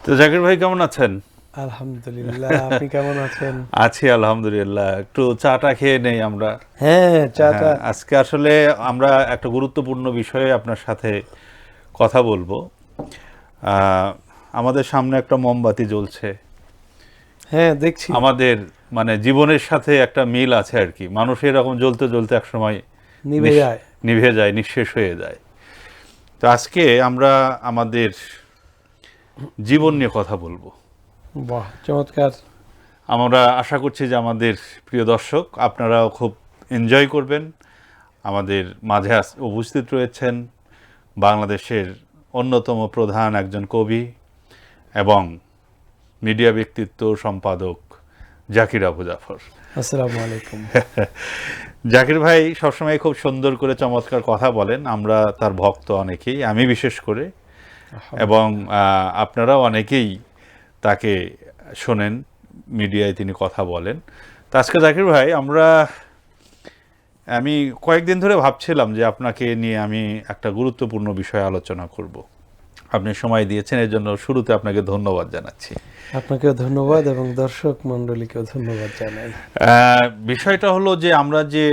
তো জাকির ভাই কেমন আছেন? আলহামদুলিল্লাহ, আপনি কেমন আছেন? আছি আলহামদুলিল্লাহ। একটু চাটা খেয়ে নেই আমরা। হ্যাঁ, চাটা। হ্যাঁ, আজকে আসলে আমরা একটা গুরুত্বপূর্ণ বিষয়ে আপনার সাথে কথা বলবো। আহ, আমাদের সামনে একটা মোমবাতি জ্বলছে। হ্যাঁ, দেখছি। আমাদের মানে জীবনের সাথে একটা মিল আছে আর কি। মানুষ এরকম জ্বলতে জ্বলতে একসময় নিভে নিঃ- যায়। নিভে যায়, নিঃশেষ হয়ে যায়। তো আজকে আমরা আমাদের জীবন নিয়ে কথা বলবো। বাহ, চমৎকার। আমরা আশা করছি যে আমাদের প্রিয় দর্শক আপনারাও খুব এনজয় করবেন। আমাদের মাঝে উপস্থিত রয়েছেন বাংলাদেশের অন্যতম প্রধান একজন কবি এবং মিডিয়া ব্যক্তিত্ব সম্পাদক জাকির আবু জাফর। আসসালামু আলাইকুম। জাকির ভাই সবসময় খুব সুন্দর করে চমৎকার কথা বলেন। আমরা তার ভক্ত অনেকেই, আমি বিশেষ করে, এবং আপনারাও অনেকেই তাকে শোনেন, মিডিয়ায় তিনি কথা বলেন। তো আজকে জাকির ভাই আমি কয়েকদিন ধরে ভাবছিলাম যে আপনাকে নিয়ে আমি একটা গুরুত্বপূর্ণ বিষয়ে আলোচনা করব। আপনি সময় দিয়েছেন, এর জন্য শুরুতে আপনাকে ধন্যবাদ জানাচ্ছি। আপনাকেও ধন্যবাদ এবং দর্শক মণ্ডলীকেও ধন্যবাদ জানাই। বিষয়টা হলো যে আমরা যে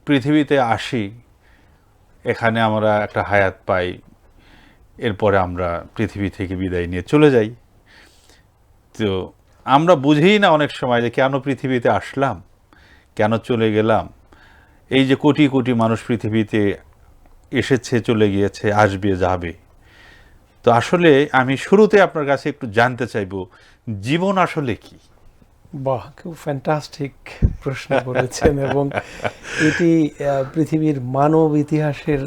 পৃথিবীতে আসি, এখানে আমরা একটা হায়াত পাই, এরপরে আমরা পৃথিবী থেকে বিদায় নিয়ে চলে যাই। তো আমরা বুঝিই না অনেক সময় যে কেন পৃথিবীতে আসলাম, কেন চলে গেলাম। এই যে কোটি কোটি মানুষ পৃথিবীতে এসেছে, চলে গিয়েছে, আসবে, যাবে। তো আসলে আমি শুরুতে আপনার কাছে একটু জানতে চাইবো, জীবন আসলে কি? বাহ, খুব ফ্যান্টাস্টিক প্রশ্ন করেছেন এবং এটি পৃথিবীর মানব ইতিহাসের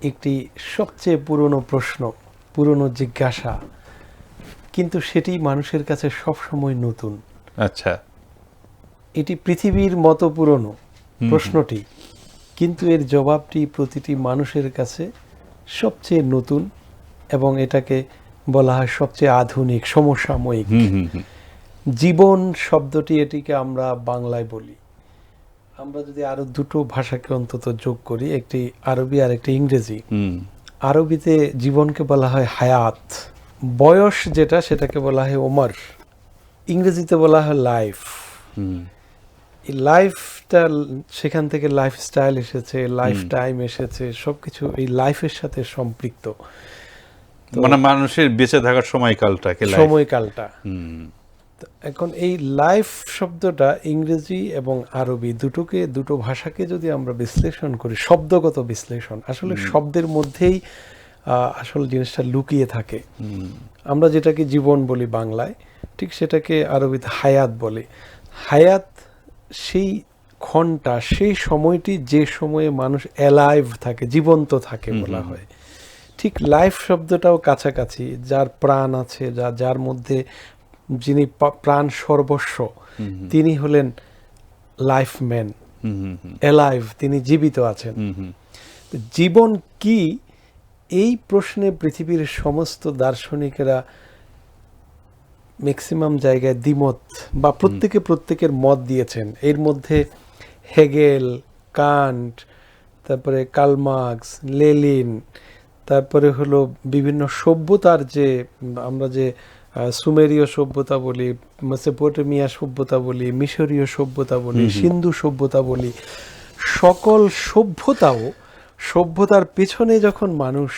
একটি সবচেয়ে পুরনো প্রশ্ন, পুরনো জিজ্ঞাসা, কিন্তু সেটি মানুষের কাছে সবসময় নতুন। আচ্ছা। এটি পৃথিবীর মতো পুরনো প্রশ্নটি, কিন্তু এর জবাবটি প্রতিটি মানুষের কাছে সবচেয়ে নতুন এবং এটাকে বলা হয় সবচেয়ে আধুনিক, সমসাময়িক। জীবন শব্দটি, এটিকে আমরা বাংলায় বলি। আমরা যদি আরো দুটো ভাষাকে অন্তত যোগ করি, একটি আরবি আর একটি ইংরেজি। আরবিতে জীবনকে বলা হয় হায়াত, বয়স যেটা সেটাকে বলা হয় ওমর, ইংরেজিতে বলা হয় লাইফ। এই লাইফটা, সেখান থেকে লাইফস্টাইল এসেছে, লাইফ টাইম এসেছে, সবকিছু এই লাইফের সাথে সম্পৃক্ত। মানে মানুষের বেঁচে থাকার সময়কালটাকে সময়কালটা। এখন এই লাইফ শব্দটা ইংরেজি এবং আরবি দুটো ভাষাকে যদি আমরা বিশ্লেষণ করি, শব্দগত বিশ্লেষণ, আসলে শব্দের মধ্যেই আসল জিনিসটা লুকিয়ে থাকে। আমরা যেটাকে জীবন বলি বাংলায়, ঠিক সেটাকে আরবিতে হায়াত বলে। হায়াত সেই ক্ষণটা, সেই সময়টি যে সময়ে মানুষ অ্যালাইভ থাকে, জীবন্ত থাকে বলা হয়। ঠিক লাইফ শব্দটাও কাছাকাছি, যার প্রাণ আছে, যার মধ্যে যিনি প্রাণ সর্বস্ব, তিনি হলেন লাইফ ম্যান, অ্যালাইভ, তিনি জীবিত আছেন। জীবন কি, এই প্রশ্নে পৃথিবীর সমস্ত দার্শনিকেরা ম্যাক্সিমাম জায়গায় দ্বিমত বা প্রত্যেকের মত দিয়েছেন। এর মধ্যে হেগেল, কান্ট, তারপরে কার্ল মার্কস, লেনিন, তারপরে হলো বিভিন্ন সভ্যতার যে আমরা যে সুমেরীয় সভ্যতা বলি, মেসোপটেমিয়া সভ্যতা বলি, মিশরীয় সভ্যতা বলি, সিন্ধু সভ্যতা বলি, সকল সভ্যতার পেছনে যখন মানুষ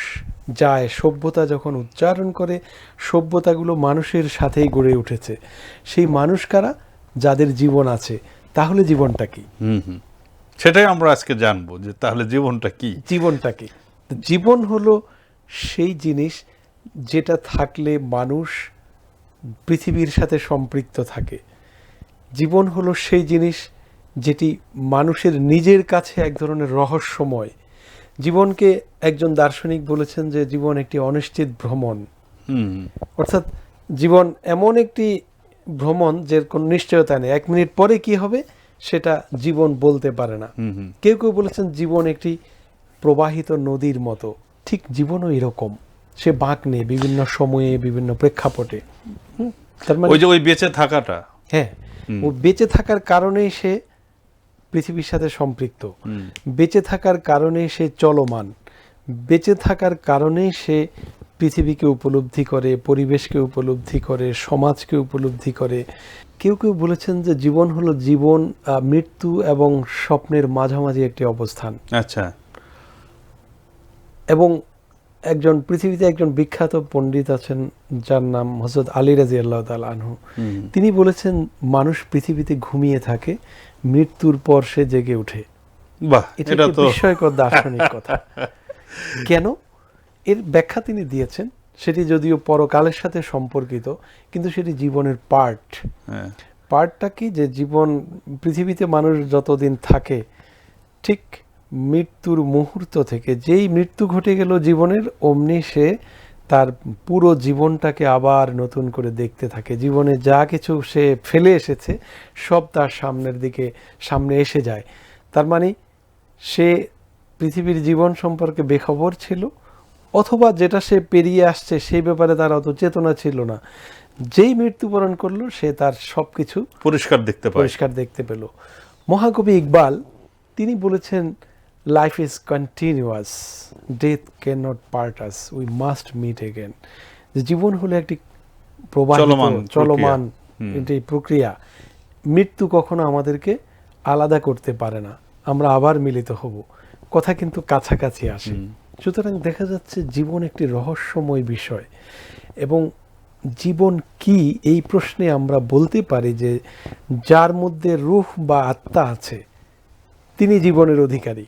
যায়, সভ্যতা যখন উচ্চারণ করে, সভ্যতাগুলো মানুষের সাথেই গড়ে উঠেছে। সেই মানুষ কারা? যাদের জীবন আছে। তাহলে জীবনটা কি? সেটাই আমরা আজকে জানবো, যে তাহলে জীবনটা কি। জীবনটা কি? জীবন হলো সেই জিনিস যেটা থাকলে মানুষ পৃথিবীর সাথে সম্পৃক্ত থাকে। জীবন হলো সেই জিনিস যেটি মানুষের নিজের কাছে এক ধরনের রহস্যময়। জীবনকে একজন দার্শনিক বলেছেন যে জীবন একটি অনিশ্চিত ভ্রমণ। অর্থাৎ জীবন এমন একটি ভ্রমণ যে কোনো নিশ্চয়তা নেই, 1 মিনিট পরে কি হবে সেটা জীবন বলতে পারে না। কেউ কেউ বলেছেন জীবন একটি প্রবাহিত নদীর মতো। ঠিক জীবনও এরকম, সে বাঁক নেই বিভিন্ন সময়ে, বিভিন্ন প্রেক্ষাপটে। তার মানে ওই যে ওই বেঁচে থাকাটা, হ্যাঁ, ও বেঁচে থাকার কারণেই সে পৃথিবীর সাথে সম্পৃক্ত, বেঁচে থাকার কারণেই সে চলমান, বেঁচে থাকার কারণেই সে পৃথিবীকে উপলব্ধি করে, পরিবেশকে উপলব্ধি করে, সমাজকে উপলব্ধি করে। কেউ কেউ বলেছেন যে জীবন হলো জীবন, মৃত্যু এবং স্বপ্নের মাঝামাঝি একটি অবস্থান। আচ্ছা। এবং পৃথিবীতে একজন বিখ্যাত পণ্ডিত আছেন যার নাম হযরত আলী রাদিয়াল্লাহু তাআলা আনহু। তিনি বলেছেন মানুষ পৃথিবীতে ঘুমিয়ে থাকে, মৃত্যুর পর সে জেগে ওঠে। বাহ, এটা এটা একটি তো বিস্ময়কর দার্শনিক কথা। কেন? এর ব্যাখ্যা তিনি দিয়েছেন, সেটি যদিও পরকালের সাথে সম্পর্কিত, কিন্তু সেটি জীবনের পার্ট। হ্যাঁ। পার্টটা কি, যে জীবন, পৃথিবীতে মানুষ যতদিন থাকে, ঠিক মৃত্যুর মুহূর্ত থেকে যেই মৃত্যু ঘটে গেল জীবনের, অমনি সে তার পুরো জীবনটাকে আবার নতুন করে দেখতে থাকে। জীবনে যা কিছু সে ফেলে এসেছে সব তার সামনে এসে যায়। তার মানে সে পৃথিবীর জীবন সম্পর্কে বেখবর ছিল, অথবা যেটা সে পেরিয়ে আসছে সেই ব্যাপারে তার অত চেতনা ছিল না। যেই মৃত্যুবরণ করলো সে তার সবকিছু পরিষ্কার দেখতে পেল। মহাকবি ইকবাল তিনি বলেছেন, life is continuous, death can not part us, we must meet again. জীবন হলো একটি চলমান একটি প্রক্রিয়া। মৃত্যু কখনো আমাদেরকে আলাদা করতে পারে না, আমরা আবার মিলিত হব। কথা কিন্তু কাছাকাছি আসে। সুতরাং দেখা যাচ্ছে জীবন একটি রহস্যময় বিষয়, এবং জীবন কি, এই প্রশ্নে আমরা বলতে পারি যে যার মধ্যে রূহ বা আত্মা আছে তিনি জীবনের অধিকারী।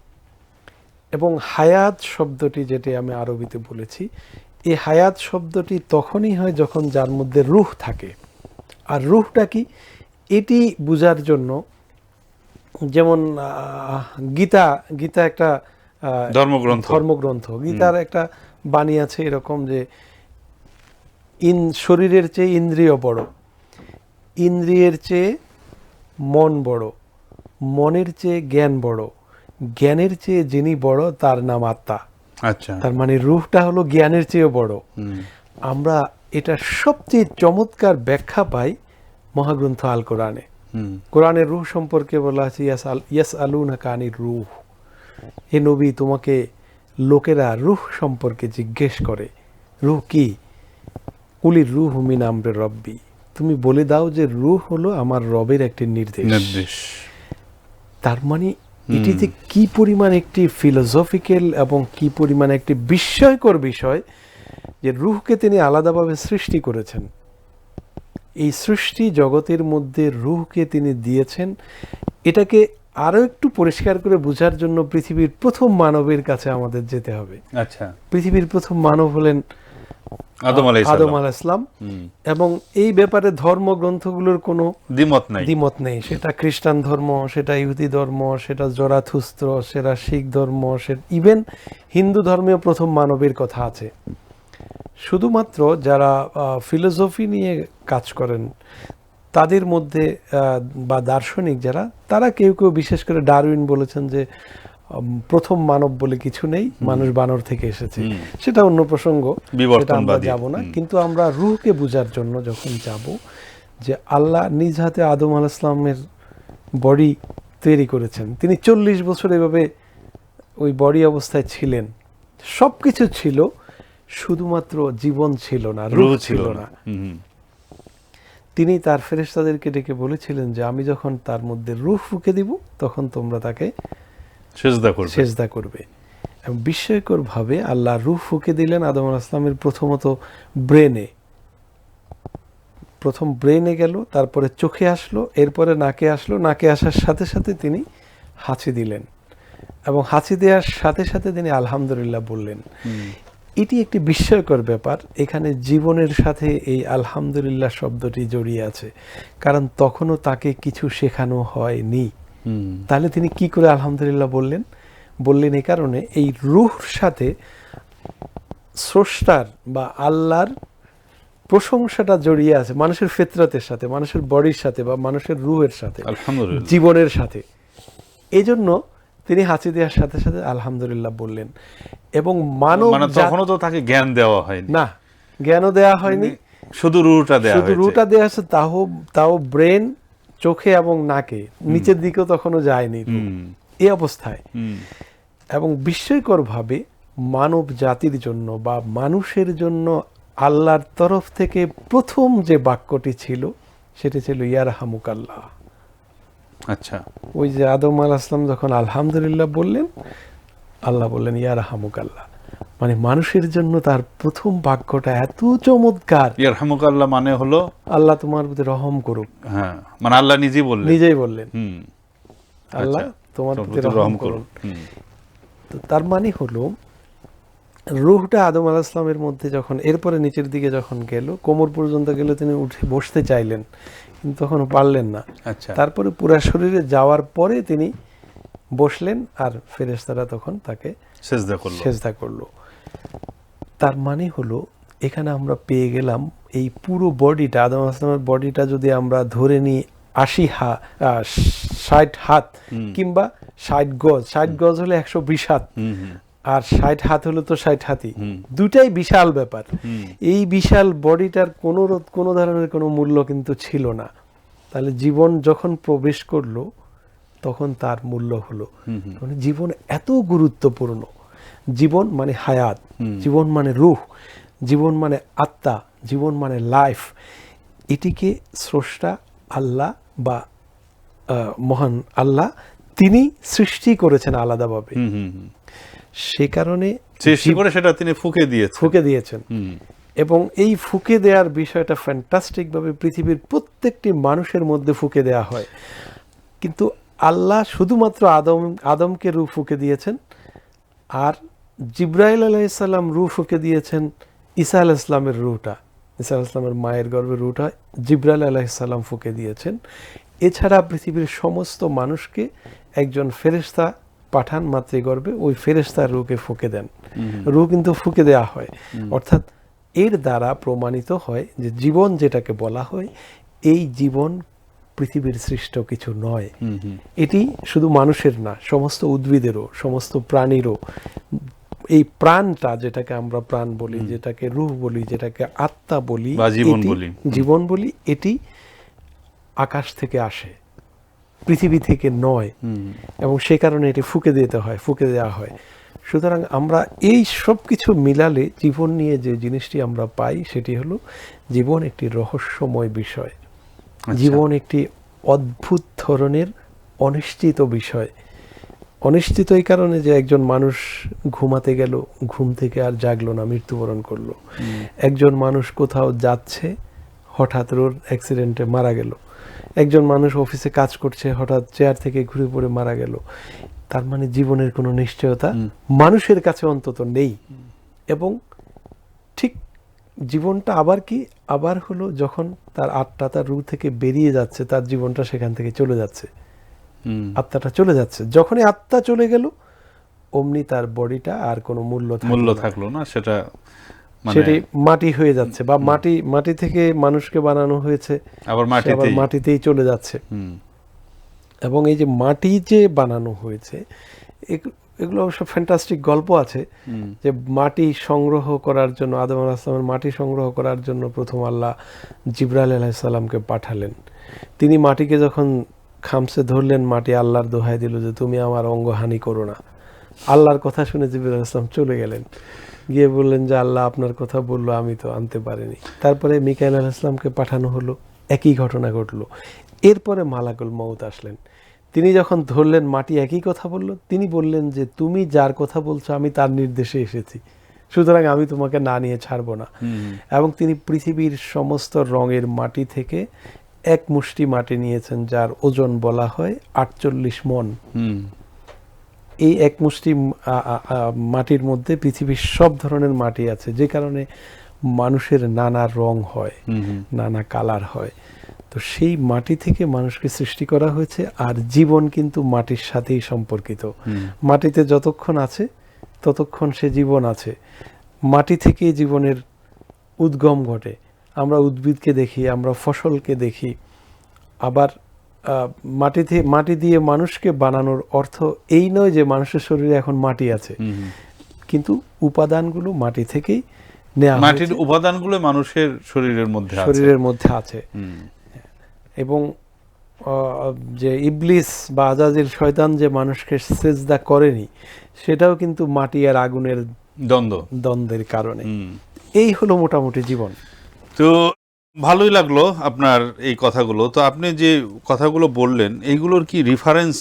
এবং হায়াত শব্দটি, যেটি আমি আরবিতে বলেছি, এই হায়াত শব্দটি তখনই হয় যখন যার মধ্যে রূহ থাকে। আর রূহটা কি, এটি বোঝার জন্য, যেমন গীতা একটা ধর্মগ্রন্থ। গীতার একটা বাণী আছে এরকম যে শরীরের চেয়ে ইন্দ্রিয় বড়, ইন্দ্রিয়ের চেয়ে মন বড়, মনের চেয়ে জ্ঞান বড়, জ্ঞানের চেয়ে যিনি বড় তার নাম আত্মা। আচ্ছা। তার মানে রূহটা হলো জ্ঞানের চেয়ে বড়। আমরা এটা সবচেয়ে চমৎকার ব্যাখ্যা পাই মহাগ্রন্থ আল কোরআনে। কোরআনের রূহ সম্পর্কে বলা আছে, ইয়াসআলুনাকা আনির রূহ, হে নবী তোমাকে লোকেরা রূহ সম্পর্কে জিজ্ঞেস করে। রূহ কি? কুলির রূহ মিন আমরি রব্বি, তুমি বলে দাও যে রূহ হলো আমার রবের একটি নির্দেশ। তার মানে এটিতে কি পরিমাণ একটি ফিলোসফিক্যাল এবং কি পরিমাণ একটি বিস্ময়কর বিষয় যে রূহকে তিনি আলাদাভাবে সৃষ্টি করেছেন। এই সৃষ্টি জগতের মধ্যে রূহকে তিনি দিয়েছেন। এটাকে আরো একটু পরিষ্কার করে বোঝার জন্য পৃথিবীর প্রথম মানবের কাছে আমাদের যেতে হবে। আচ্ছা। পৃথিবীর প্রথম মানব হলেন আদম আলাইহিস সালাম। এবং এই ব্যাপারে ধর্মগ্রন্থগুলোর কোনো দ্বিমত নেই। সেটা খ্রিস্টান ধর্ম, সেটা ইহুদি ধর্ম, সেটা জরাথুস্ত্র, সেটা শিখ ধর্ম, ইভেন হিন্দু ধর্মেও প্রথম মানবের কথা আছে। শুধুমাত্র যারা ফিলোসফি নিয়ে কাজ করেন তাদের মধ্যে বা দার্শনিক যারা, তারা কেউ কেউ, বিশেষ করে ডারউইন বলেছেন যে প্রথম মানব বলে কিছু নেই, মানুষ বানর থেকে এসেছে। সেটা অন্য প্রসঙ্গ, সেটা আমরা যাব না। কিন্তু আমরা রূহকে বোঝার জন্য যখন যাব, যে আল্লাহ নিজ হাতে আদম আলাইহিস সালামের বডি তৈরি করেছেন, তিনি 40 বছর এভাবে ওই বডি অবস্থায় ছিলেন, সবকিছু ছিল, শুধুমাত্র জীবন ছিল না, রূহ ছিল না। তিনি তার ফেরেশতাদেরকে ডেকে বলেছিলেন যে আমি যখন তার মধ্যে রূহ ফুঁকে দিব তখন তোমরা তাকে সেজদা করবে। এবং বিস্ময়কর ভাবে আল্লাহ রূহ ফুঁকে দিলেন আদম আলাইহিস সালামের প্রথম ব্রেনে গেল, তারপরে চোখে আসলো, এরপরে নাকে আসলো, নাকে আসার সাথে সাথে তিনি হাঁচি দিলেন, এবং হাঁচি দেওয়ার সাথে সাথে তিনি আলহামদুলিল্লাহ বললেন। এটি একটি বিস্ময়কর ব্যাপার। এখানে জীবনের সাথে এই আলহামদুলিল্লাহ শব্দটি জড়িয়ে আছে, কারণ তখনও তাকে কিছু শেখানো হয়নি। তাহলে তিনি কি করে আলহামদুলিল্লাহ বললেন? এই কারণে এই রূহর সাথে স্রষ্টার বা আল্লাহর প্রশংসাটা জড়িয়ে আছে, মানুষের ফিতরতের সাথে, মানুষের বডির সাথে, বা মানুষের রূহের সাথে, জীবনের সাথে। এই জন্য তিনি হাঁচি দেওয়ার সাথে সাথে আলহামদুলিল্লাহ বললেন। এবং মানব, তখনও তো তাকে জ্ঞান দেওয়া হয়নি, না, জ্ঞানও দেওয়া হয়নি, শুধু রূহটা দেওয়া আছে, তাও ব্রেন, চোখে এবং নাকে, নিচের দিকেও তখনও যায়নি এই অবস্থায়। এবং বিস্ময়কর ভাবে মানব জাতির জন্য বা মানুষের জন্য আল্লাহর তরফ থেকে প্রথম যে বাক্যটি ছিল সেটি ছিল ইয়ারহামুকাল্লাহ। আচ্ছা, ওই যে আদম আলাইহিস সালাম যখন আলহামদুলিল্লাহ বললেন, আল্লাহ বললেন ইয়ারহামুকাল্লাহ, মানে মানুষের জন্য তার প্রথম বাক্যটা এত চমৎকার। ইয়ারহামুকাল্লাহ মানে হলো আল্লাহ তোমার প্রতি রহম করুক, হ্যাঁ, মানে আল্লাহ নিজেই বললেন। নিজেই বললেন হুম, আল্লাহ আচ্ছা, তোমার প্রতি প্রতি রহম করুন। হুম, তো তার মানে হলো রূহটা আদম আলাইহিস সালামের মধ্যে যখন এরপরে নিচের দিকে যখন গেল, কোমর পর্যন্ত গেল, তিনি উঠে বসতে চাইলেন কিন্তু তখন পারলেন না। আচ্ছা, তারপরে পুরা শরীরে যাওয়ার পরে তিনি বসলেন আর ফেরেশতারা তখন তাকে সেজদা করলো। সেজদা করলো। তার মানে হলো এখানে আমরা পেয়ে গেলাম এই পুরো বডিটা, আদম আলাইহিস সালামের বডিটা যদি আমরা ধরে নিই 60 হাত কিংবা 60 গজ, 60 গজ হলে 120 হাত, হুম, হুম, আর 60 হাত হলো তো 60 হাতই, দুটাই বিশাল ব্যাপার। এই বিশাল বডিটার কোনো ধরনের কোনো মূল্য কিন্তু ছিল না। তাহলে জীবন যখন প্রবেশ করলো তখন তার মূল্য হলো। মানে জীবন এত গুরুত্বপূর্ণ। জীবন মানে হায়াত, জীবন মানে রূহ, জীবন মানে আত্মা, জীবন মানে লাইফ। এটিকে স্রষ্টা আল্লাহ বা মহান আল্লাহ তিনি সৃষ্টি করেছেন আলাদাভাবে। হুম, হুম, হুম। সে কারণে সৃষ্টি করে সেটা তিনি ফুঁকে দিয়েছেন। এবং এই ফুঁকে দেওয়ার বিষয়টা ফ্যান্টাস্টিক ভাবে পৃথিবীর প্রত্যেকটি মানুষের মধ্যে ফুঁকে দেওয়া হয়। কিন্তু আল্লাহ শুধুমাত্র আদমকে রূহ ফুঁকে দিয়েছেন, আর জিব্রাইল আলাইহিস সালাম রূহ ফুঁকে দিয়েছেন ঈসা আলাইহিস সালামের রূহটা, ঈসা আলাইহিস সালামের মায়ের গর্ভের রূহটা জিব্রাইল আলাইহিস সালাম ফুঁকে দিয়েছেন। এছাড়া পৃথিবীর সমস্ত মানুষকে একজন ফেরেশতা পাঠান মাতৃগর্ভে, ওই ফেরেশতার রূহকে ফুঁকে দেন। রূহ কিন্তু ফুঁকে দেওয়া হয়, অর্থাৎ এর দ্বারা প্রমাণিত হয় যে জীবন যেটাকে বলা হয়, এই জীবন পৃথিবীর সৃষ্ট কিছু নয়। এটি শুধু মানুষের না, সমস্ত উদ্ভিদেরও, সমস্ত প্রাণীরও এই প্রাণটা, যেটাকে আমরা প্রাণ বলি, যেটাকে রূহ বলি, যেটাকে আত্মা বলি, জীবন বলি, এটি আকাশ থেকে আসে, পৃথিবী থেকে নয়। এবং সে কারণে এটি ফুঁকে দেওয়া হয়। সুতরাং আমরা এই সব কিছু মিলালে জীবন নিয়ে যে জিনিসটি আমরা পাই সেটি হলো জীবন একটি রহস্যময় বিষয়। জীবন একটি অদ্ভুত ধরনের অনিশ্চিত বিষয়। অনিশ্চিত এই কারণে যে একজন মানুষ ঘুমাতে গেল, ঘুম থেকে আর জাগলো না, মৃত্যুবরণ করলো। একজন মানুষ কোথাও যাচ্ছে, হঠাৎ রোড অ্যাক্সিডেন্টে মারা গেল। একজন মানুষ অফিসে কাজ করছে, হঠাৎ চেয়ার থেকে ঘুরে পড়ে মারা গেল। তার মানে জীবনের কোনো নিশ্চয়তা মানুষের কাছে অন্তত নেই। এবং ঠিক জীবনটা আবার হলো যখন তার আত্মা তার রূহ থেকে বেরিয়ে যাচ্ছে, তার জীবনটা সেখান থেকে চলে যাচ্ছে, আত্মাটা চলে যাচ্ছে। যখনই আত্মা চলে গেল অমনি তার বডিটা আর কোনো মূল্য থাকলো না, সেটা সেটি মাটি হয়ে যাচ্ছে, বা মাটি থেকে মানুষকে বানানো হয়েছে, আবার মাটিতেই চলে যাচ্ছে। এবং এই যে মাটি যে বানানো হয়েছে, এগুলো অবশ্য ফ্যান্টাস্টিক গল্প আছে যে মাটি সংগ্রহ করার জন্য, আদম আলাইহিস সালামের মাটি সংগ্রহ করার জন্য প্রথম আল্লাহ জিবরাইল আলাইহিস সালামকে পাঠালেন। তিনি মাটিকে যখন খামসে ধরলেন, মাটি আল্লাহর দোহাই দিল যে তুমি আমার অঙ্গহানি করো না। আল্লাহর কথা শুনে জিবরাইল আলাইহিস সালাম চলে গেলেন, গিয়ে বললেন যে আল্লাহ আপনার কথা বললো, আমি তো আনতে পারিনি। তারপরে মিকাইল আলাইহিস সালামকে পাঠানো হলো, একই ঘটনা ঘটলো। এরপরে মালাকুল মউত আসলেন, তিনি যখন ধরলেন, মাটি একই কথা বলল। তিনি বললেন যে তুমি যার কথা বলছো আমি তার নির্দেশে এসেছি, সুতরাং আমি তোমাকে না নিয়ে ছাড়বো না। এবং তিনি পৃথিবীর সমস্ত রঙের মাটি থেকে এক মুষ্টি মাটি নিয়েছেন, যার ওজন বলা হয় 48 মণ। এই এক মুষ্টি মাটির মধ্যে পৃথিবীর সব ধরনের মাটি আছে, যে কারণে মানুষের নানা রং হয়, নানা কালার হয়। তো সেই মাটি থেকে মানুষকে সৃষ্টি করা হয়েছে, আর জীবন কিন্তু মাটির সাথেই সম্পর্কিত। মাটিতে যতক্ষণ আছে ততক্ষণ সে জীবন আছে। মাটি থেকে জীবনের উদ্গম ঘটে। আমরা উদ্ভিদকে দেখি, আমরা ফসলকে দেখি। আবার মাটি দিয়ে মানুষকে বানানোর অর্থ এই নয় যে মানুষের শরীরে এখন মাটি আছে, কিন্তু উপাদানগুলো মাটি থেকেই নেওয়া হয়েছে। মাটির উপাদানগুলো মানুষের শরীরের মধ্যে আছে। এবং যে ইবলিস বা আজাজিল শয়তান যে মানুষকে সেজদা করেনি, সেটাও কিন্তু মাটি আর আগুনের দ্বন্দ্বের কারণে। এই হলো মোটামুটি জীবন। তো ভালোই লাগলো আপনার এই কথাগুলো। তো আপনি যে কথাগুলো বললেন এইগুলোর কি রেফারেন্স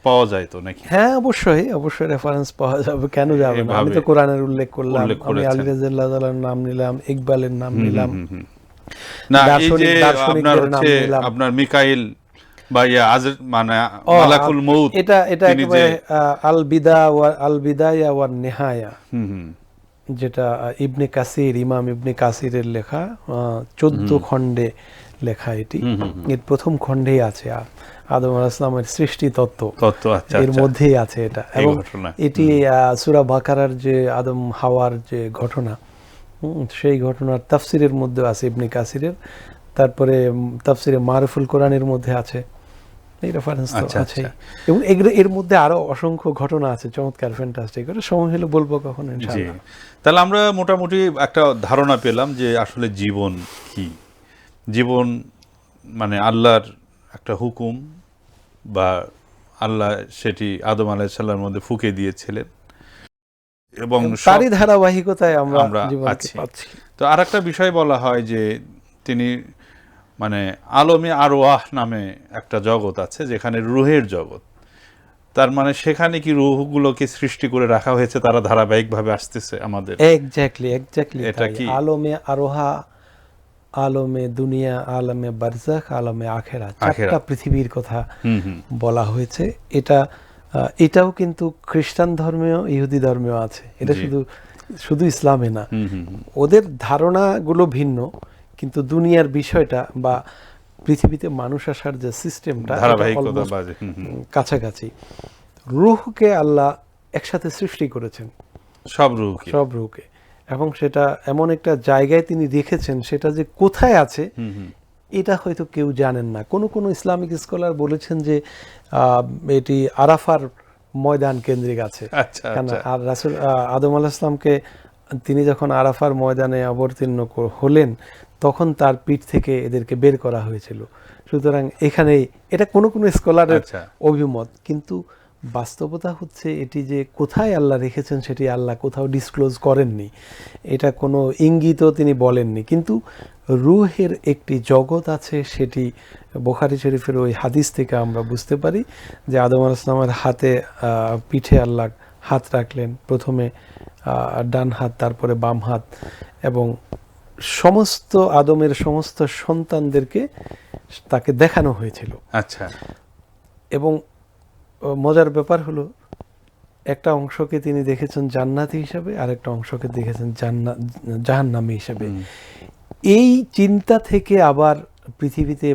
পাওয়া যায় তো নাকি? হ্যাঁ, অবশ্যই রেফারেন্স পাওয়া যাবে, কেন যাবে না? আমি তো কোরআনের উল্লেখ করলাম, আমি আলী রাদিয়াল্লাহু তাআলার নাম নিলাম, ইকবালের নাম নিলাম, না এই যে আপনার হচ্ছে আপনার মিকাইল বা মানে মালাকুল মউত, এটা একেবারে আল বিদায়া ওয়ান নিহায়া, যেটা ইবনে কাসির, ইমাম ইবনে কাসিরের লেখা, 14 খণ্ডে লেখা। এর প্রথম খণ্ডেই আছে আদম আলাইহিস সালামের সৃষ্টি তত্ত্ব, এর মধ্যেই আছে এটা। এবং এটি সূরা বাকারার যে আদম হাওয়ার যে ঘটনা, সেই ঘটনার তাফসিরের মধ্যে আছে ইবনে কাসিরের। তারপরে তাফসিরে মারুফুল কোরআনের মধ্যে আছে, এই রেফারেন্স তো আছে। এবং এর মধ্যে আরো অসংখ্য ঘটনা আছে, চমৎকার, ফ্যান্টাস্টিক। ওটা সময় হলে বলবো কখন ইনশাআল্লাহ। তাহলে আমরা মোটামুটি একটা ধারণা পেলাম যে আসলে জীবন কি। জীবন মানে আল্লাহর একটা হুকুম, বা আল্লাহ সেটি আদম আলাইহিস সালামের মধ্যে ফুঁকে দিয়েছিলেন এবং তারই ধারাবাহিকতায় আমরা জীবনকে পাচ্ছি। তো আরেকটা বিষয় বলা হয় যে তিনি মানে আলমে আরওয়াহ নামে একটা জগৎ আছে, যেখানে রুহের জগৎ। তার মানে সেখানে কি রুহগুলোকে সৃষ্টি করে রাখা হয়েছে, তারা ধারাবাহিকভাবে আসতেছে আমাদের। এক্স্যাক্টলি এটা কি আলমে আরোহা, আলমে দুনিয়া, আলমে বারজাখ, আলমে আখেরা, চারটা পৃথিবীর কথা বলা হয়েছে। এটাও কিন্তু খ্রিস্টান ধর্মেও ইহুদি ধর্মেও আছে। এটা শুধু ইসলামে না। ওদের ধারণাগুলো ভিন্ন, কিন্তু দুনিয়ার বিষয়টা বা পৃথিবীতে মানুষ আসার যে সিস্টেমটা কাছাকাছি। রূহকে আল্লাহ একসাথে সৃষ্টি করেছেন, সব রূহকে, এবং সেটা এমন একটা জায়গায় তিনি রেখেছেন, সেটা যে কোথায় আছে এটা হয়তো কেউ জানেন না। কোন ইসলামিক স্কলার বলেছেন যে এটি আরাফার ময়দান কেন্দ্রিক আছে। আর রাসূল আদম আলাইহিস সালামকে তিনি যখন আরাফার ময়দানে অবতীর্ণ হলেন, তখন তার পিঠ থেকে এদেরকে বের করা হয়েছিল। সুতরাং এখানেই এটা কোন স্কলারের অভিমত, কিন্তু বাস্তবতা হচ্ছে এটি যে কোথায় আল্লাহ রেখেছেন সেটি আল্লাহ কোথাও ডিসক্লোজ করেননি, এটা কোনো ইঙ্গিতও তিনি বলেননি। কিন্তু রূহের একটি জগৎ আছে, সেটি বুখারী শরীফের ওই হাদিস থেকে আমরা বুঝতে পারি যে আদম আলাইহিস সালামের হাতে, পিঠে আল্লাহ হাত রাখলেন, প্রথমে ডান হাত, তারপরে বাম হাত, এবং সমস্ত আদমের সমস্ত সন্তানদেরকে তাকে দেখানো হয়েছিল। এবং মজার ব্যাপার হলো, একটা অংশকে তিনি দেখেছেন জান্নাতি হিসাবে, আরেকটা অংশকে দেখেছেন জাহান্নামী হিসাবে। এই চিন্তা থেকে আবার পৃথিবীতে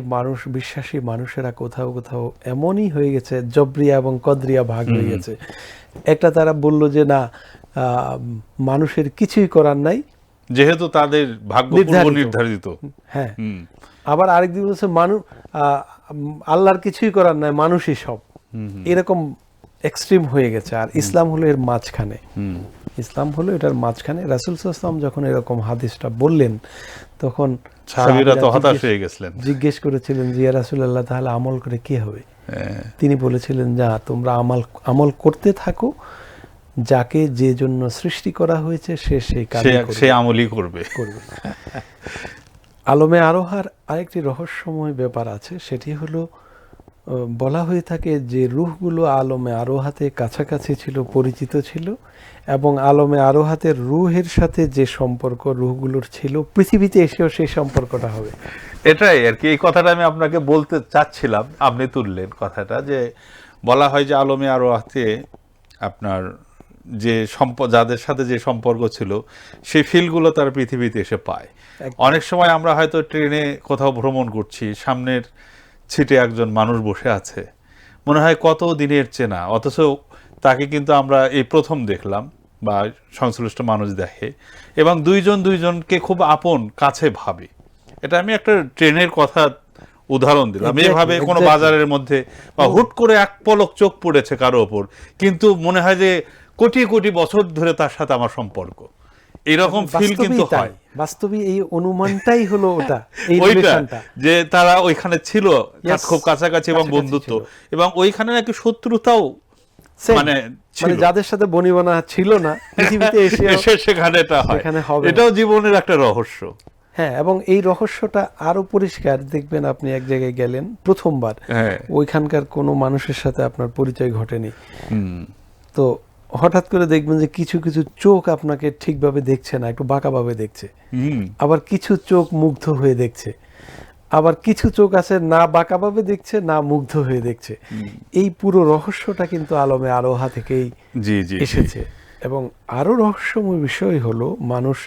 বিশ্বাসী মানুষেরা কোথাও কোথাও এমনই হয়ে গেছে, জবরিয়া এবং কদরিয়া ভাগ হয়ে গেছে। একটা তারা বলল যে না, মানুষের কিছুই করার নাই, যেহেতু তাদের ভাগ্য নির্ধারিত। হ্যাঁ, আবার আরেকদিন বলছে আল্লাহর কিছুই করার নাই, মানুষই সব। এরকম এক্সট্রিম হয়ে গেছে। আর ইসলাম হলো এর মাঝখানে, এটার মাঝখানে। রাসূল সাল্লাল্লাহু আলাইহি ওয়াসাল্লাম যখন এরকম হাদিসটা বললেন, তখন সাহাবীরা তো হতাশ হয়ে গেছিলেন, জিজ্ঞেস করেছিলেন যে ইয়া রাসূলুল্লাহ, তাহলে আমল করে কি হবে? তিনি বলেছিলেন, যা তোমরা আমল করতে থাকো, যাকে যে জন্য সৃষ্টি করা হয়েছে সে আমলই করবে। আলমে আরোহার আরেকটি রহস্যময় ব্যাপার আছে, সেটি হলো বলা হয়ে থাকে যে রূহগুলো আলমে আরোহাতে কাছাকাছি ছিল, পরিচিত ছিল, এবং আলমে আরোহাতের রূহের সাথে যে সম্পর্ক রূহগুলোর ছিল, পৃথিবীতে এসেও সেই সম্পর্কটা হবে। এটাই আর কি, এই কথাটা আমি আপনাকে বলতে চাচ্ছিলাম, আপনি তুললেন কথাটা, যে বলা হয় যে আলমে আরোহাতে আপনার যে যাদের সাথে যে সম্পর্ক ছিল, সেই ফিলগুলো তারা পৃথিবীতে এসে পায়। অনেক সময় আমরা হয়তো ট্রেনে কোথাও ভ্রমণ করছি, সামনের সিটে একজন মানুষ বসে আছে, মনে হয় কত দিনের চেনা, অথচ তাকে কিন্তু আমরা এই প্রথম দেখলাম বা সংশ্লিষ্ট মানুষ দেখে, এবং দুইজনকে খুব আপন কাছে ভাবে। এটা আমি একটা ট্রেনের কথা উদাহরণ দিলাম। এভাবে কোনো বাজারের মধ্যে বা হুট করে এক পলক চোখ পড়েছে কারো ওপর, কিন্তু মনে হয় যে কোটি কোটি বছর ধরে তার সাথে আমার সম্পর্ক, এইরকম ফিল কিন্তু হয়। বাস্তবে এই অনুমানটাই হলো ওটা, যে তারা ওইখানে ছিল খুব কাছাকাছি এবং বন্ধুত্ব, এবং ওইখানে নাকি শত্রুতাও মানে মানে যাদের সাথে বনিবনা ছিল না পৃথিবীতে এসে সেখানে এটা হয়, সেখানে হবে না। এটাও জীবনের একটা রহস্য। হ্যাঁ, এবং এই রহস্যটা আরো পরিষ্কার দেখবেন, আপনি এক জায়গায় গেলেন প্রথমবার, হ্যাঁ, ওইখানকার কোনো মানুষের সাথে আপনার পরিচয় ঘটেনি, হুম, তো হঠাৎ করে দেখবেন যে কিছু কিছু চোখ আপনাকে ঠিকভাবে দেখছে না, একটু বাঁকাভাবে দেখছে, হুম, আবার কিছু চোখ মুগ্ধ হয়ে দেখছে, আবার কিছু চোখ আছে না বাঁকাভাবে দেখছে না মুগ্ধ হয়ে দেখছে। এই পুরো রহস্যটা কিন্তু আলমে আরোহা থেকেই জি জি এসেছে। এবং আরো রহস্যময় বিষয় হলো, মানুষ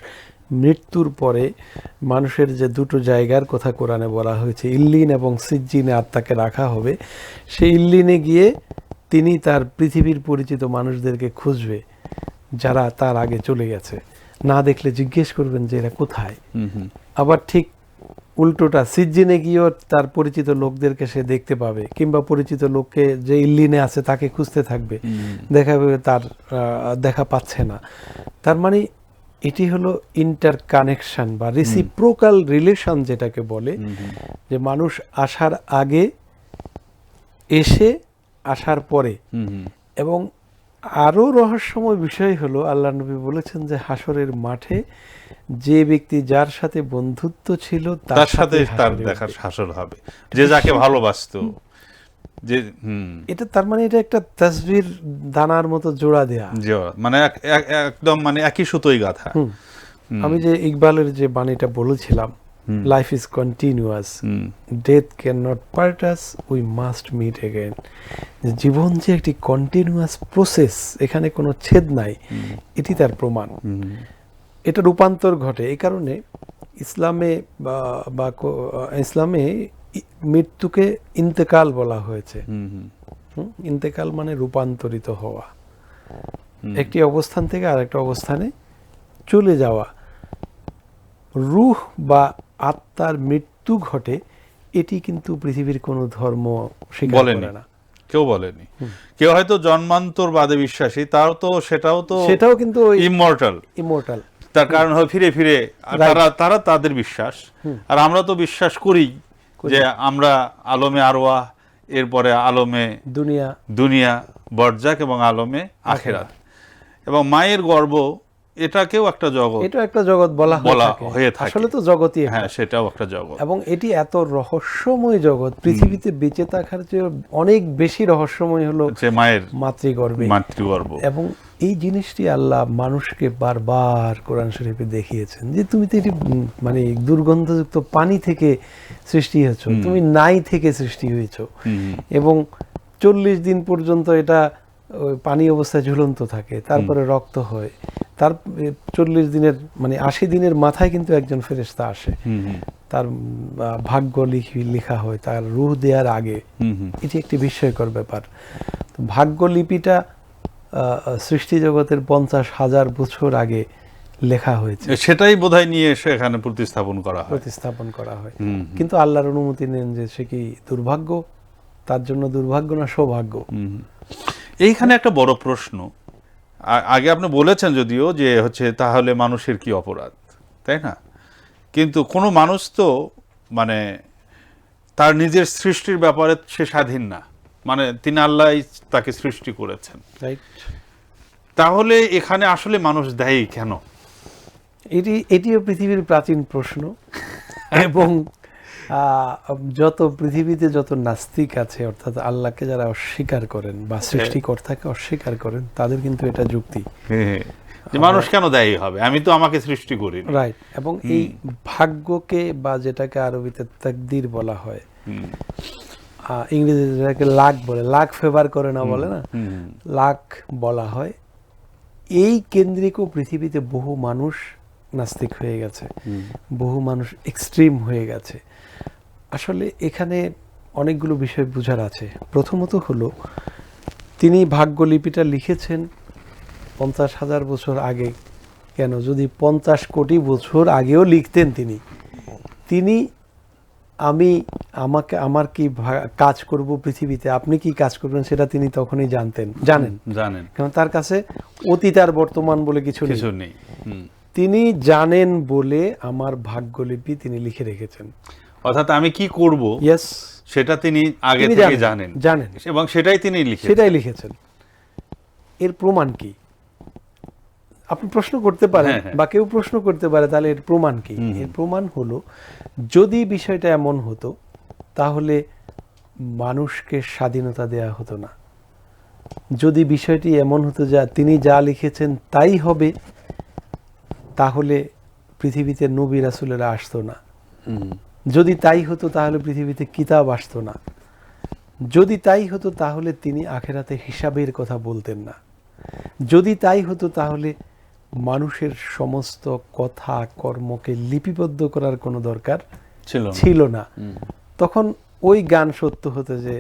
মৃত্যুর পরে মানুষের যে দুটো জায়গার কথা কোরআনে বলা হয়েছে, ইল্লিন এবং সিজ্জিনে আত্মাকে রাখা হবে, সেই ইল্লিনে গিয়ে তিনি তার পৃথিবীর পরিচিত মানুষদেরকে খুঁজবে যারা তার আগে চলে গেছে, না দেখলে জিজ্ঞেস করবেন যে এরা কোথায়। আবার ঠিক উল্টোটা, সিজ্জিনে গিয়েও তার পরিচিত লোকদেরকে সে দেখতে পাবে, কিংবা পরিচিত লোককে যে ইল্লিনে আছে তাকে খুঁজতে থাকবে, দেখাবে তার দেখা পাচ্ছে না। তার মানে এটি হলো ইন্টার কানেকশন বা রেসিপ্রোকাল রিলেশন যেটাকে বলে, যে মানুষ আসার আগে, এসে, আসার পরে। এবং আরো রহস্যময় বিষয় হলো, আল্লাহ নবী বলেছেন যে হাসরের মাঠে যে ব্যক্তি যার সাথে বন্ধুত্ব ছিল তার সাথে তার দেখার হাসর হবে, যে যাকে ভালোবাসতো, যে এটা তার মানে এটা একটা তাসবির দানার মতো জোড়া দেয়া, মানে একদম মানে একই সুতোই গাঁথা। আমি যে ইকবালের যে বাণীটা বলেছিলাম, life is continuous, death can not part us, we must meet again. জীবন যে একটি কন্টিনিউয়াস প্রসেস, এখানে কোনো ছেদ নাই, এটি তার প্রমাণ। এটা রূপান্তর ঘটে। এই কারণে ইসলামে ইসলামে মৃত্যুকে ইন্তেকাল বলা হয়েছে। ইন্তেকাল মানে রূপান্তরিত হওয়া, একটি অবস্থান থেকে আরেকটা অবস্থানে চলে যাওয়া। রূহ বা আত্মার মৃত্যু ঘটে, এটি কিন্তু পৃথিবীর কোনো ধর্ম স্বীকার করে না, কেউ বলেনি। কেউ হয়তো জন্মান্তর বাদে বিশ্বাসী, তাও তো সেটাও কিন্তু ইমর্টাল। তার কারণ হয় ফিরে ফিরে তারা তাদের বিশ্বাস। আর আমরা তো বিশ্বাস করি যে আমরা আলমে আরওয়াহ, এরপরে আলমে দুনিয়া বরজাক, এবং আলমে আখিরাত, এবং মায়ের গর্ভ, এটাকেও একটা জগৎ, এটা একটা জগৎ বলা হয়ে থাকে। আসলে তো জগতই, হ্যাঁ, সেটাও একটা জগৎ। এবং এটি এত রহস্যময় জগৎ, পৃথিবীতে বেঁচে থাকার চেয়ে অনেক বেশি রহস্যময় হলো যে মায়ের মাতৃগর্ভ। এবং এই জিনিসটি আল্লাহ মানুষকে বারবার কোরআন শরীফে দেখিয়েছেন, যে তুমি তো এটি মানে দুর্গন্ধযুক্ত পানি থেকে সৃষ্টি হয়েছো, তুমি নাই থেকে সৃষ্টি হয়েছো, এবং 40 দিন পর্যন্ত এটা পানি অবস্থায় ঝুলন্ত থাকে, তারপরে রক্ত হয়, তার 40 দিনের মানে 80 দিনের মাথায় কিন্তু একজন ফেরেশতা আসে, তার ভাগ্য লেখা হয় তার রূহ দেওয়ার আগে। এটি একটি বিস্ময়কর ব্যাপার। ভাগ্য লিপিটা সৃষ্টি জগতের 50,000 বছর আগে লেখা হয়েছে, সেটাই বোধহয় নিয়ে এসে এখানে প্রতিস্থাপন করা হয়। কিন্তু আল্লাহর অনুমতি নেন যে সে কি দুর্ভাগ্য, তার জন্য দুর্ভাগ্য না সৌভাগ্য। এইখানে একটা বড় প্রশ্ন, আগে আপনি বলেছেন যদিও, যে হচ্ছে তাহলে মানুষের কি অপরাধ, তাই না? কিন্তু কোনো মানুষ তো মানে তার নিজের সৃষ্টির ব্যাপারে সে স্বাধীন না, মানে তিনি আল্লাহ তাকে সৃষ্টি করেছেন। তাহলে এখানে আসলে মানুষ দায়ী কেন? এটিও পৃথিবীর প্রাচীন প্রশ্ন। এবং যত পৃথিবীতে যত নাস্তিক আছে, অর্থাৎ আল্লাহকে যারা অস্বীকার করেন বা সৃষ্টিকর্তাকে অস্বীকার করেন, তাদের কিন্তু এটা যুক্তি, মানুষ কেন দায়ী হবে, আমি তো আমাকে সৃষ্টি করি, রাইট। এবং এই ভাগ্যকে, বা যেটাকে আরবিতে তাকদীর বলা হয়, ইংরেজিতে যেটাকে লাক বলে, লাক ফেভার করে না বলে না, লাক বলা হয়। এই কেন্দ্রিকও পৃথিবীতে বহু মানুষ নাস্তিক হয়ে গেছে, বহু মানুষ এক্সট্রিম হয়ে গেছে। আসলে এখানে অনেকগুলো বিষয় বোঝার আছে। প্রথমত হলো, তিনি ভাগ্যলিপিটা লিখেছেন 50,000 বছর আগে। কেন? যদি 50 কোটি বছর আগেও লিখতেন তিনি আমার কি কাজ করব পৃথিবীতে, আপনি কি কাজ করবেন, সেটা তিনি তখনই জানেন। কারণ তার কাছে অতীত আর বর্তমান বলে কিছু নেই। তিনি জানেন বলে আমার ভাগ্যলিপি তিনি লিখে রেখেছেন। অর্থাৎ আমি কি করব, সেটা তিনি আগে থেকে জানেন, এবং সেটাই তিনি লিখেছেন। এর প্রমাণ কি? আপনি প্রশ্ন করতে পারেন, হ্যাঁ, হ্যাঁ। বা কেউ প্রশ্ন করতে পারে, তাহলে এর প্রমাণ কি? এর প্রমাণ হলো, যদি বিষয়টা এমন হতো তাহলে মানুষকে স্বাধীনতা দেয়া হতো না। যদি বিষয়টি এমন হতো যে তিনি যা লিখেছেন তাই হবে, তাহলে পৃথিবীতে নবী রাসূলেরা আসতো না। যদি তাই হতো তাহলে পৃথিবীতে কিতাব আসতো না। যদি তাই হতো তাহলে তিনি আখেরাতে হিসাবের কথা বলতেন না। যদি তাই হতো তাহলে মানুষের সমস্ত কথা কর্মকে লিপিবদ্ধ করার কোনো দরকার ছিল না। তখন ওই গান সত্য হতো যে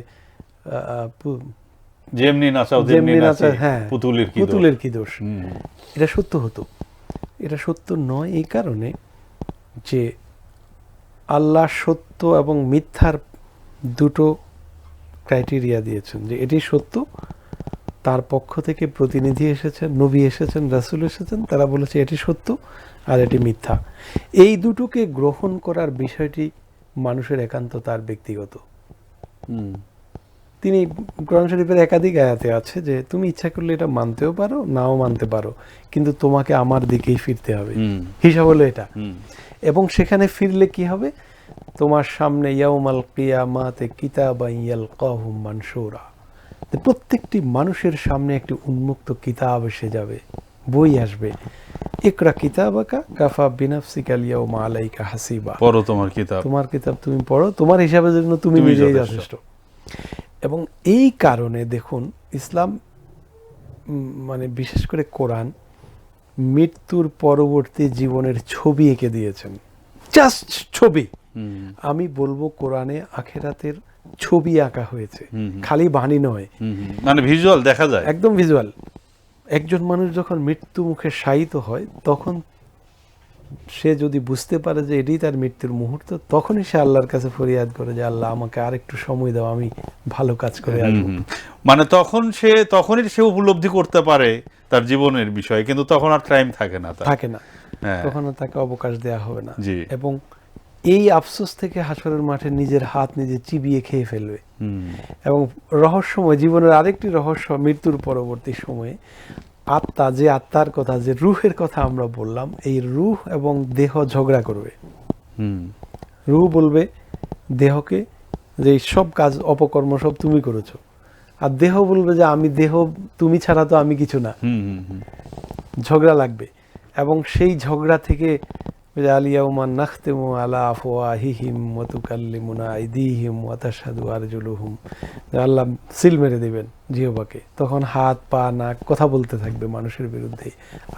যেমনি নাচাও যেমনি তেমনি নাচা, নাচি, হ্যাঁ, পুতুলের কি দোষ। এটা সত্য হতো। এটা সত্য নয় এই কারণে যে আল্লাহ সত্য এবং মিথ্যার দুটো ক্রাইটেরিয়া দিয়েছেন, যে এটি সত্য, তার পক্ষ থেকে প্রতিনিধি এসেছেন, নবী এসেছেন, রাসূল এসেছেন, তারা বলেছে এটি সত্য আর এটি মিথ্যা। এই দুটোকে গ্রহণ করার বিষয়টি মানুষের একান্ত তার ব্যক্তিগত। তিনি কোরআন শরীফের একাধিক আয়াতে আছে যে তুমি ইচ্ছা করলে এটা মানতেও পারো, নাও মানতে পারো, কিন্তু তোমাকে আমার দিকেই ফিরতে হবে। হিসাব হলো এটা। এবং সেখানে ফিরলে কি হবে? তোমার সামনে ইয়াউমাল কিয়ামাতে কিতাবান ইয়ালকাহু মানশুরা, প্রত্যেকটি মানুষের সামনে একটি উন্মুক্ত কিতাব এসে যাবে, বই আসবে। ইকরা কিতাবাকা কাফা বিনাফসিকাল ইয়াউমা আলাইকা হাসিবা, পড়ো তোমার কিতাব, তোমার কিতাব তুমি পড়ো, তোমার হিসাবের জন্য তুমি নিজেই যথেষ্ট। এবং এই কারণে দেখুন, ইসলাম মানে বিশেষ করে কোরআন মৃত্যুর পরবর্তী জীবনের ছবি এঁকে দিয়েছেন। জাস্ট ছবি। আমি বলবো কোরআনে আখেরাতের ছবি আঁকা হয়েছে, খালি বাণী নয়, মানে ভিজুয়াল দেখা যায়, একদম ভিজুয়াল। একজন মানুষ যখন মৃত্যু মুখে শায়িত হয়, তখন সে যদি বুঝতে পারে যে এটাই তার মৃত্যুর মুহূর্ত, তখনই সে আল্লাহর কাছে ফরিয়াদ করে যে আল্লাহ আমাকে আরেকটু সময় দাও, আমি ভালো কাজ করে আসবো। মানে তখনই সে উপলব্ধি করতে পারে তার জীবনের বিষয়, কিন্তু তখন আর টাইম থাকে না, তখন আর তাকে অবকাশ দেয়া হবে না। এবং এই আফসোস থেকে হাসরের মাঠে নিজের হাত নিজে চিবিয়ে খেয়ে ফেলবে। এবং রহস্যময় জীবনের আরেকটি রহস্য, মৃত্যুর পরবর্তী সময়ে আত্মা, যে আত্মার কথা, যে রুহের কথা আমরা বললাম, এই রুহ এবং দেহ ঝগড়া করবে। রুহ বলবে দেহকে যে সব কাজ অপকর্ম সব তুমি করেছো, আর দেহ বলবে যে আমি দেহ, তুমি ছাড়া তো আমি কিছু না। ঝগড়া লাগবে। এবং সেই ঝগড়া থেকে আলিয়াউমা নাখতিমু আলা আফওয়াহিহিম ওয়া তুকাল্লিমুনা আইদিহিম ওয়া তাশহাদু আরজুলুহুম, আল্লাহ সিল মেরে দেবেন জিহ্বাকে, তখন হাত পা নাক কথা বলতে থাকবে মানুষের বিরুদ্ধেই,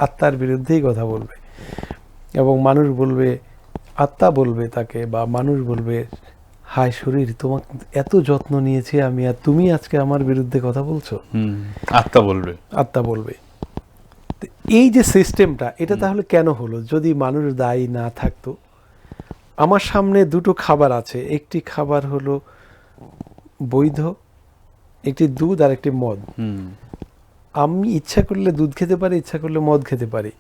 আত্মার বিরুদ্ধেই কথা বলবে। এবং মানুষ বলবে, আত্মা বলবে তাকে, বা মানুষ বলবে, হায় শরীর, তোমাকে এত যত্ন নিয়েছি আমি, আর তুমি আজকে আমার বিরুদ্ধে কথা বলছো। আত্মা বলবে। এই যে সিস্টেমটা, এটা তাহলে কেন হলো? যদি মানুষ দায়ী না থাকতো। আমার সামনে দুটো খাবার আছে, একটি খাবার হলো বৈধ, একটি দুধ আর একটি মদ। আমি ইচ্ছা করলে দুধ খেতে পারি, ইচ্ছা করলে মদ খেতে পারি।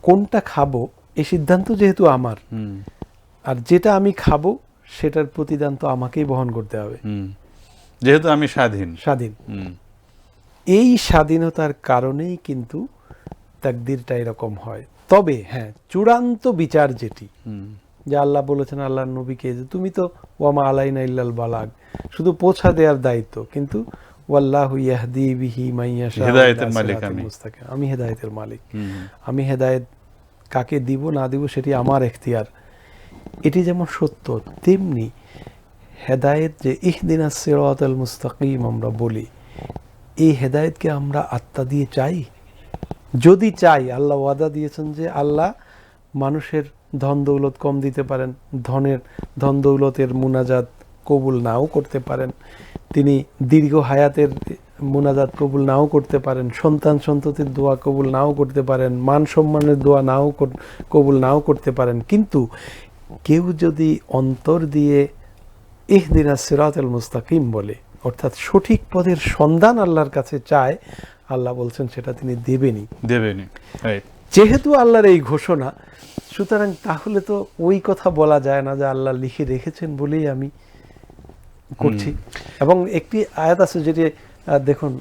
কোনটা খাবো এই সিদ্ধান্ত যেহেতু আমার, আর যেটা আমি খাবো সেটার প্রতিদান তো আমাকেই বহন করতে হবে, যেহেতু আমি স্বাধীন। এই স্বাধীনতার কারণেই কিন্তু তাকদীরটা এরকম হয়। তবে হ্যাঁ, চূড়ান্ত বিচার যেটি, যে আল্লাহ বলেছেন আল্লাহর নবীকে যে তুমি তো ওয়ামা আলাইনা ইল্লাল বালাগ, শুধু পৌঁছা দেওয়ার দায়িত্ব, কিন্তু ওয়াল্লাহু ইয়াহদি বিহি মান ইয়াশা, হেদায়েতের মালিক আমি হেদায়েতের মালিক। আমি হেদায়েত কাকে দিব না দিব সেটি আমার এখতিয়ার। এটি যেমন সত্য, তেমনি হেদায়েত, যে ইহদিনাস সিরাতাল মুস্তাকিম আমরা বলি, এই হেদায়েতকে আমরা আত্মা দিয়ে চাই। যদি চাই, আল্লাহ ওয়াদা দিয়েছেন যে আল্লাহ মানুষের ধন দৌলত কম দিতে পারেন, ধন দৌলতের মুনাজাত কবুল নাও করতে পারেন, তিনি দীর্ঘ হায়াতের মুনাজাত কবুল নাও করতে পারেন, সন্তান সন্ততির দোয়া কবুল নাও করতে পারেন, মান সম্মানের দোয়া কবুল নাও করতে পারেন। কিন্তু কেউ যদি অন্তর দিয়ে ইহদিনাস সিরাতাল মুস্তাকিম বলে, অর্থাৎ সঠিক পথের সন্ধান আল্লাহর কাছে চায়, আল্লাহ বলছেন সেটা তিনি দেবেনই। যেহেতু আল্লাহর এই ঘোষণা, সুতরাং তাহলে তো ওই কথা বলা যায় না যে আল্লাহ লিখে রেখেছেন বলেই আমি করছি। এবং একটি আয়াত আছে যেটি দেখুন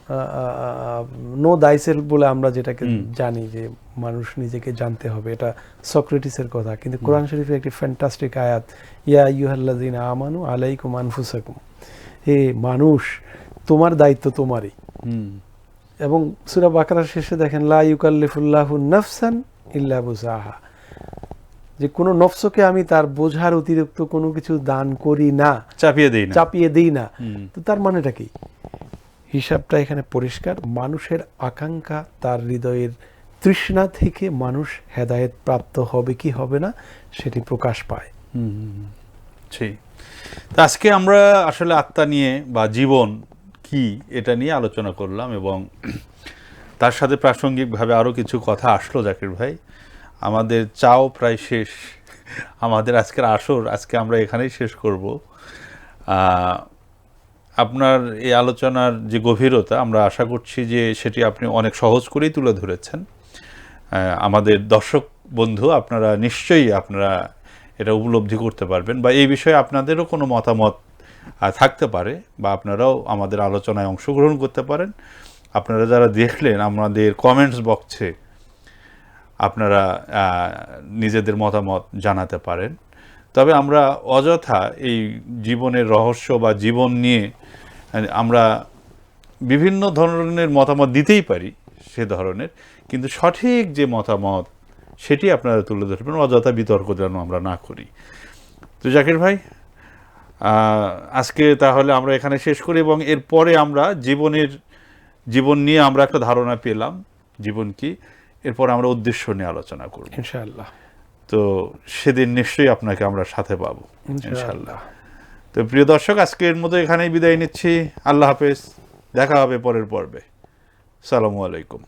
নো দাইসেলফ বলে আমরা যেটাকে জানি যে মানুষ নিজেকে জানতে হবে, এটা সক্রেটিসের কথা, কিন্তু কোরআন শরীফে একটি ফ্যান্টাস্টিক আয়াত, ইয়া আইয়ুহাল্লাযীনা আমানু আলাইকুম আনফুসাকুম, হে মানুষ তোমার দায়িত্ব তোমারই। এবং সূরা বাকারার শেষে দেখেন লা ইউকাল্লিফুল্লাহু নাফসান ইল্লা বুসআহা, যে কোনো নফসকে আমি তার বোঝার অতিরিক্ত কোনো কিছু দান করি না, চাপিয়ে দিই না। তো তার মানেটা কি? হিসাবটা এখানে পরিষ্কার, মানুষের আকাঙ্ক্ষা, তার হৃদয়ের তৃষ্ণা থেকে মানুষ হেদায়েত প্রাপ্ত হবে কি হবে না সেটি প্রকাশ পায়। ঠিক। তো আজকে আমরা আসলে আত্মা নিয়ে বা জীবন কি এটা নিয়ে আলোচনা করলাম, এবং তার সাথে প্রাসঙ্গিকভাবে আরও কিছু কথা আসলো জাকির ভাই। আমাদের চাও প্রায় শেষ, আমাদের আজকের আসর আজকে আমরা এখানেই শেষ করব। আপনার এই আলোচনার যে গভীরতা, আমরা আশা করছি যে সেটি আপনি অনেক সহজ করেই তুলে ধরেছেন। আমাদের দর্শক বন্ধু আপনারা নিশ্চয়ই আপনারা এটা উপলব্ধি করতে পারবেন, বা এই বিষয়ে আপনাদেরও কোনো মতামত থাকতে পারে, বা আপনারাও আমাদের আলোচনায় অংশগ্রহণ করতে পারেন। আপনারা যারা দেখলেন আমাদের কমেন্টস বক্সে আপনারা নিজেদের মতামত জানাতে পারেন। তবে আমরা অযথা এই জীবনের রহস্য বা জীবন নিয়ে আমরা বিভিন্ন ধরনের মতামত দিতেই পারি, সে ধরনের, কিন্তু সঠিক যে মতামত সেটি আপনারা তুলে ধরবেন, অযথা বিতর্ক যেন আমরা না করি। তো জাকির ভাই, আজকে তাহলে আমরা এখানে শেষ করি, এবং এরপরে আমরা জীবন নিয়ে আমরা একটা ধারণা পেলাম, জীবন কি, এরপর আমরা উদ্দেশ্য নিয়ে আলোচনা করব ইনশাআল্লাহ। তো সেদিন নিশ্চয়ই আপনাকে আমরা সাথে পাবো ইনশাআল্লাহ। তো প্রিয় দর্শক, আজকের মতো এখানেই বিদায় নিচ্ছি। আল্লাহ হাফেজ, দেখা হবে পরের পর্বে। আসসালামু আলাইকুম।